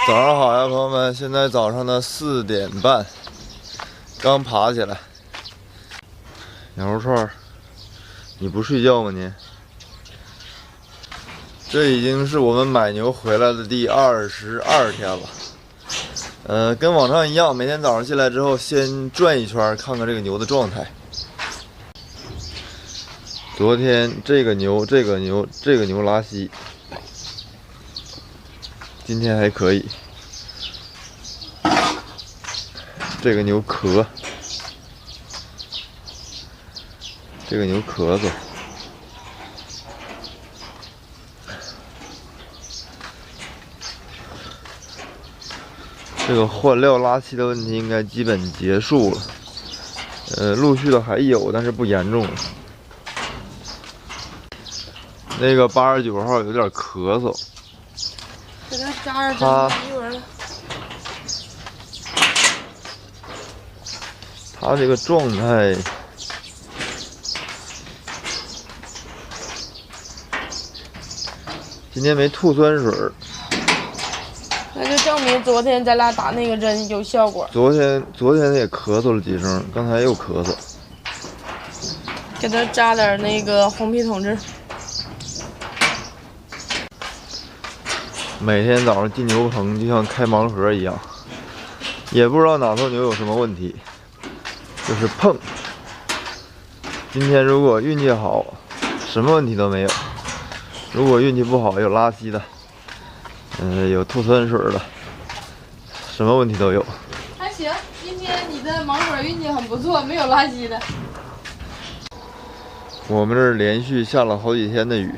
早上好呀，朋友们！现在早上的4点半，刚爬起来。羊肉串，你不睡觉吗你？这已经是我们买牛回来的第22天了。跟往常一样，每天早上进来之后，先转一圈，看看这个牛的状态。昨天这个牛拉稀，今天还可以。这个牛咳，这个牛咳嗽。这个换料拉稀的问题应该基本结束了，陆续的还有，但是不严重了。那个89号有点咳嗽，给他扎上针，一会儿。他这个状态，今天没吐酸水，那就证明昨天咱俩打那个针有效果。昨天也咳嗽了几声，刚才又咳嗽。给他扎点那个红皮筒子。每天早上进牛棚就像开盲盒一样，也不知道哪头牛有什么问题，就是碰。今天如果运气好，什么问题都没有；如果运气不好，有拉稀的，有吐酸水的，什么问题都有。还行，今天你的盲盒运气很不错，没有拉稀的。我们这儿连续下了好几天的雨，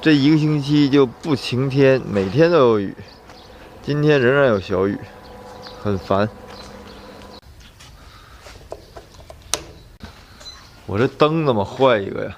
这一个星期就不晴天，每天都有雨。今天仍然有小雨，很烦。我这灯怎么坏一个呀？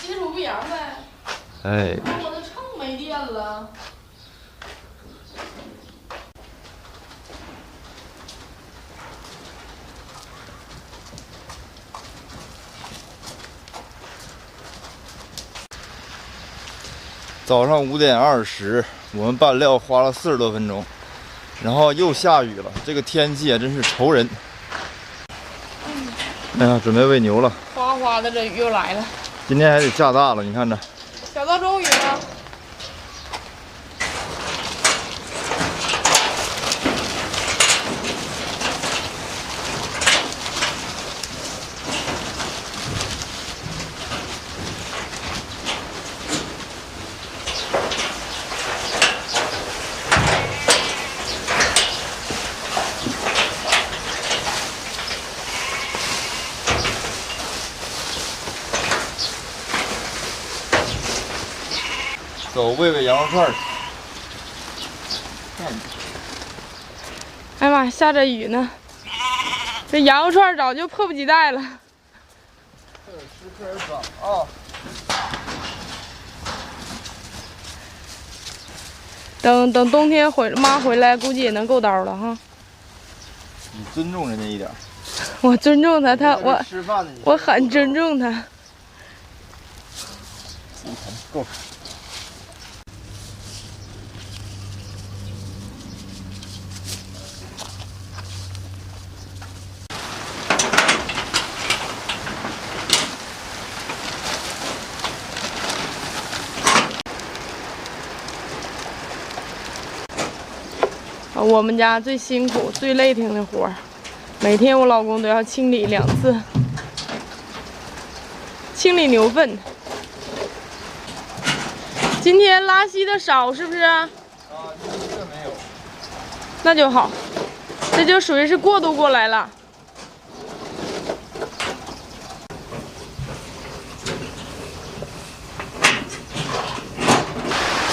金属不阳呗。哎，我的秤没电了。早上5点20，我们拌料花了40多分钟，然后又下雨了。这个天气啊，真是愁人。哎呀，准备喂牛了。哗哗的，这雨又来了。今天还得下大了，你看着。小到中雨了。走，喂喂羊肉串。哎呀妈，下着雨呢，这羊肉串早就迫不及待了。吃点爽啊！等冬天妈回来，估计也能够刀了哈。你尊重人家一点。我尊重他，我很尊重他。够。我们家最辛苦、最累挺的活儿，每天我老公都要清理2次，清理牛粪。今天拉稀的少，是不是？啊，这没有。那就好，这就属于是过渡过来了。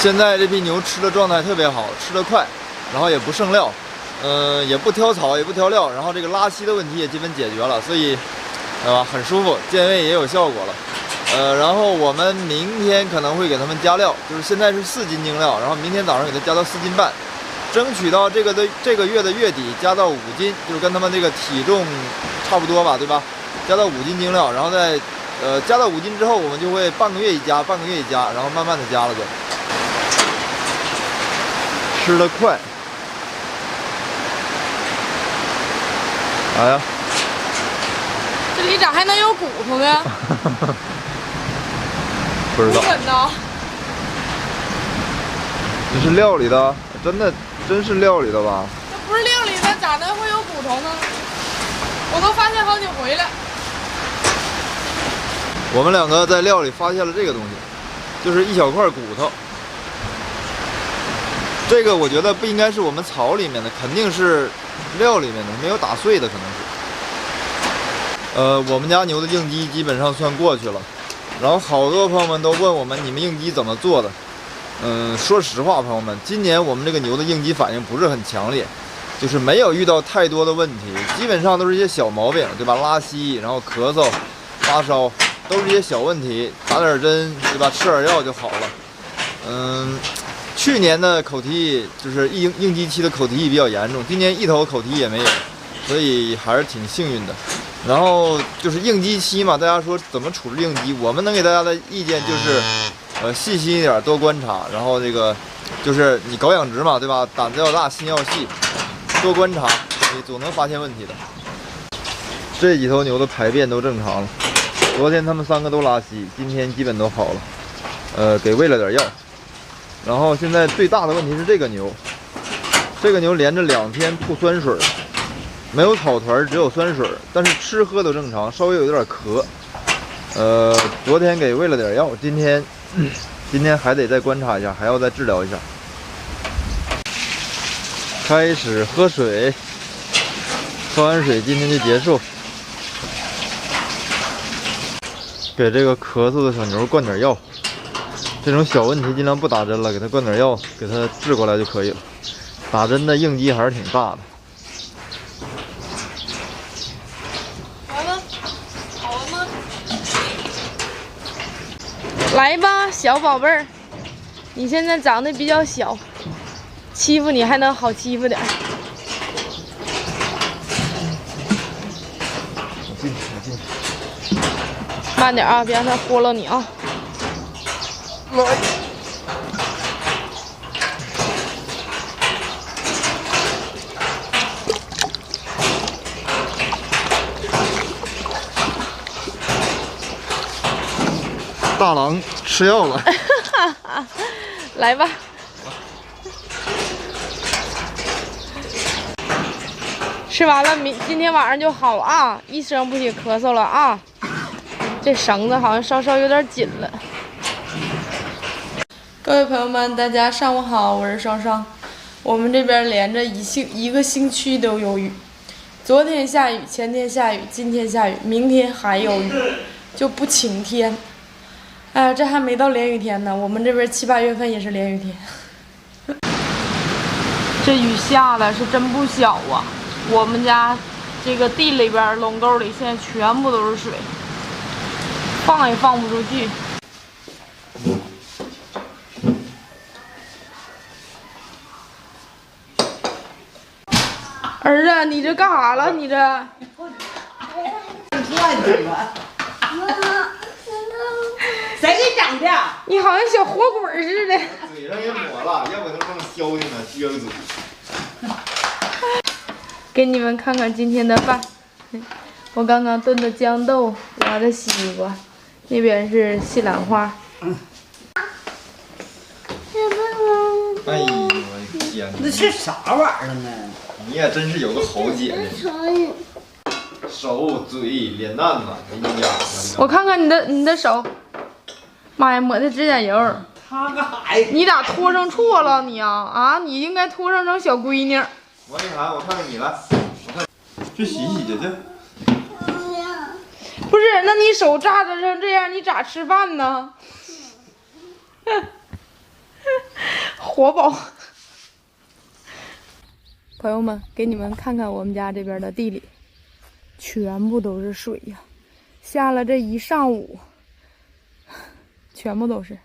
现在这批牛吃的状态特别好，吃得快，然后也不剩料，也不挑草，也不挑料，然后这个拉稀的问题也基本解决了，所以，对吧？很舒服，健胃也有效果了。然后我们明天可能会给他们加料，就是现在是4斤精料，然后明天早上给它加到4斤半，争取到这个月的月底加到5斤，就是跟他们这个体重差不多吧，对吧？加到5斤精料，然后再加到5斤之后，我们就会半个月一加，半个月一加，然后慢慢的加了就。吃得快。哎呀，这里咋还能有骨头呢？不知道。真的？这是料理的，真是料理的吧？这不是料理的，咋能会有骨头呢？我都发现好几回了。我们两个在料理发现了这个东西，就是一小块骨头。这个我觉得不应该是我们草里面的，肯定是料里面的，没有打碎的可能是。我们家牛的应激基本上算过去了，然后好多朋友们都问我们，你们应激怎么做的？说实话，朋友们，今年我们这个牛的应激反应不是很强烈，就是没有遇到太多的问题，基本上都是一些小毛病，对吧？拉稀，然后咳嗽、发烧，都是一些小问题，打点针，对吧？吃点药就好了。去年的口蹄疫就是应激期的口蹄疫比较严重，今年一头口蹄疫也没有，所以还是挺幸运的。然后就是应激期嘛，大家说怎么处置应激？我们能给大家的意见就是，细心一点，多观察。然后这个就是你搞养殖嘛，对吧？胆子要大，心要细，多观察，你总能发现问题的。这几头牛的排便都正常了，昨天他们3个都拉稀，今天基本都好了。给喂了点药。然后现在最大的问题是这个牛连着2天吐酸水，没有草团，只有酸水，但是吃喝都正常，稍微有点咳。昨天给喂了点药，今天还得再观察一下，还要再治疗一下。开始喝水，喝完水今天就结束。给这个咳嗽的小牛灌点药。这种小问题尽量不打针了，给它灌点药，给它治过来就可以了。打针的应激还是挺大的。完了，好了吗？来吧，小宝贝儿，你现在长得比较小，欺负你还能好欺负点。我进去。慢点啊，别让它豁了你啊。大郎吃药了。来吧。吃完了，今天晚上就好啊，一声不许咳嗽了啊。这绳子好像稍稍有点紧了。各位朋友们，大家上午好，我是双双。我们这边连着一个星期都有雨，昨天下雨，前天下雨，今天下雨，明天还有雨，就不晴天。哎呀，这还没到连雨天呢，我们这边7、8月份也是连雨天。这雨下的是真不小啊！我们家这个地里边垄沟里现在全部都是水，放也放不出去。儿子，你这干啥了？你这？谁给整的？你好像小火滚似的。嘴上也抹了，要不它更消停呢，撅个嘴。给你们看看今天的饭，我刚刚炖的豇豆，挖的西瓜，那边是西兰花。哎呦我的天！那是啥玩意儿呢？你也真是有个好姐姐。手、嘴、脸蛋子，哎呀！我看看你的手，妈呀，抹的指甲油。他干啥呀？你咋拖上错了你啊？你应该拖上成小闺女。王一涵，我看看你来，去洗洗去。不是，那你手扎成这样，你咋吃饭呢？活宝。朋友们，给你们看看我们家这边的地里，全部都是水呀，下了这一上午，全部都是。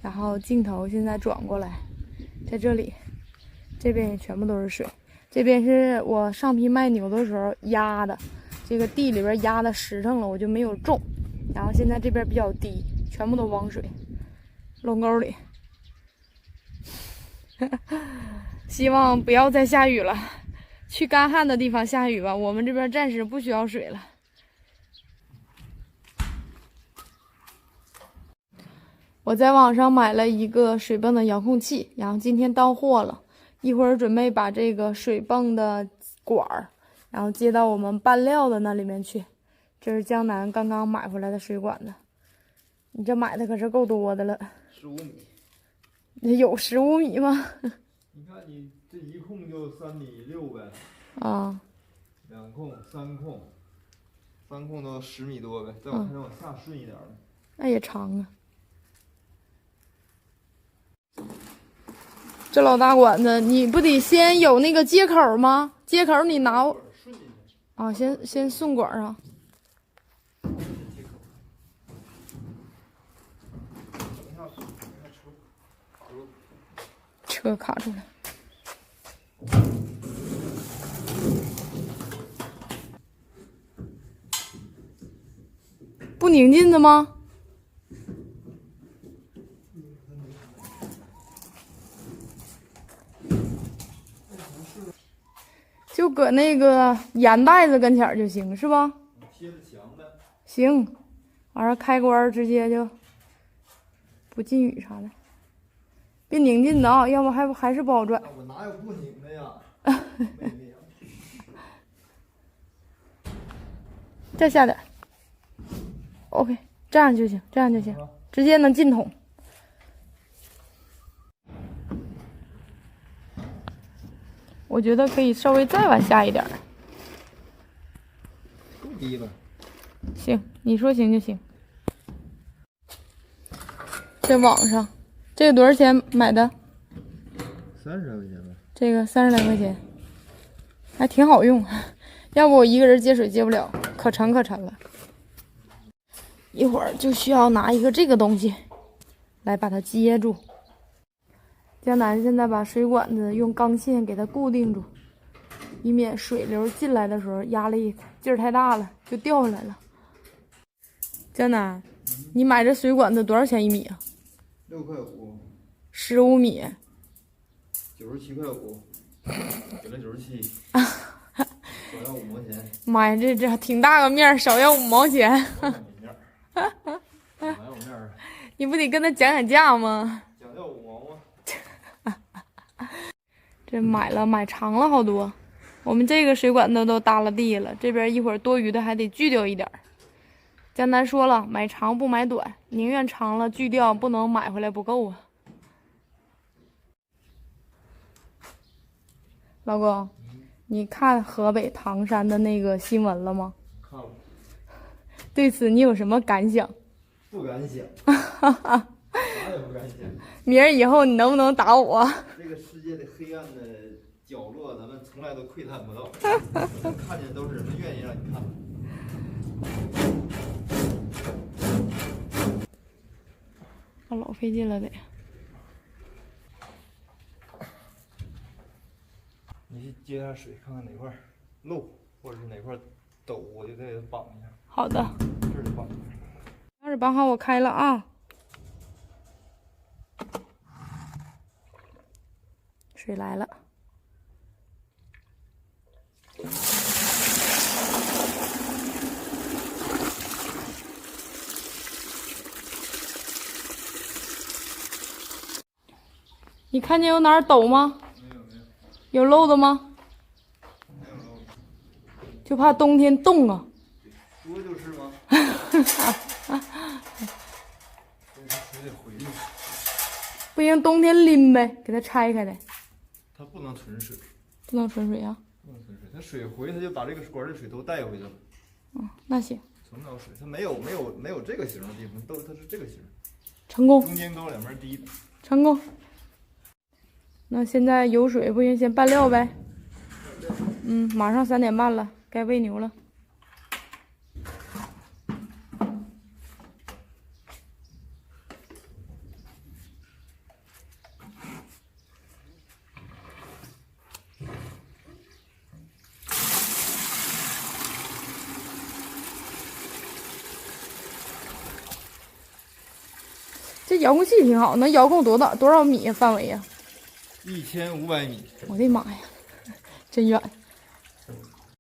然后镜头现在转过来，在这里，这边也全部都是水。这边是我上批卖牛的时候压的，这个地里边压的实诚了，我就没有种。然后现在这边比较低，全部都汪水，垄沟里。希望不要再下雨了，去干旱的地方下雨吧。我们这边暂时不需要水了。我在网上买了一个水泵的遥控器，然后今天到货了，一会儿准备把这个水泵的管儿，然后接到我们拌料的那里面去。这是江南刚刚买回来的水管子，你这买的可是够多的了。15米。有15米吗？你看你这一控就3.6米呗。啊。2控、3控，3控都10米多呗，再往往下顺一点呗。那也长啊。这老大管子，你不得先有那个接口吗？接口你拿啊，先顺管上。车卡住了。不拧进的吗？就搁那个盐袋子跟前儿就行，是吧？贴着墙呗。行，完了开关直接就不进雨啥的，别拧进的啊，要不还是不好转。我哪有不拧的呀？再下点。OK， 这样就行，这样就行，直接能进桶。我觉得可以稍微再往下一点。够低了。行，你说行就行。在网上，这个多少钱买的？30来块钱吧。这个30来块钱，还挺好用。要不我一个人接水接不了，可沉可沉了。一会儿就需要拿一个这个东西来把它接住。江南现在把水管子用钢线给它固定住，以免水流进来的时候压力劲儿太大了就掉下来了。江南，你买这水管子多少钱1米啊？6块5。15米。97块5，给了97，少要5毛钱。妈呀，这挺大个面儿，少要5毛钱。哪有面儿？你不得跟他讲价吗？讲价5毛吗？这买长了好多，我们这个水管都耷拉地了，这边一会儿多余的还得锯掉一点儿。江南说了，买长不买短，宁愿长了锯掉，不能买回来不够啊。老公，你看河北唐山的那个新闻了吗？看了。对此你有什么感想？不敢想。啥也不敢想。明儿以后你能不能打我？这个世界的黑暗的角落，咱们从来都窥探不到，看见都是人们愿意让你看。老费劲了得。你去接下水，看看哪块漏，或者是哪块陡，我就给它绑一下。好的。这儿就绑一下。钥匙绑好，我开了啊。水来了。你看见有哪儿陡吗？没有。有漏的吗？没有漏。就怕冬天冻啊。说就是吗？水得回去。不行，冬天拎呗，给它拆开的。它不能存水。不能存水啊？不能存水，它水回，它就把这个管的水都带回去了。那行。存不了水，它没有这个形的地方，它是这个形。成功。中间高，两边低。成功。那现在有水不行，先拌料呗。马上3点半了，该喂牛了。这遥控器挺好，能遥控多少米范围呀？ 1500米。我的妈呀，真远！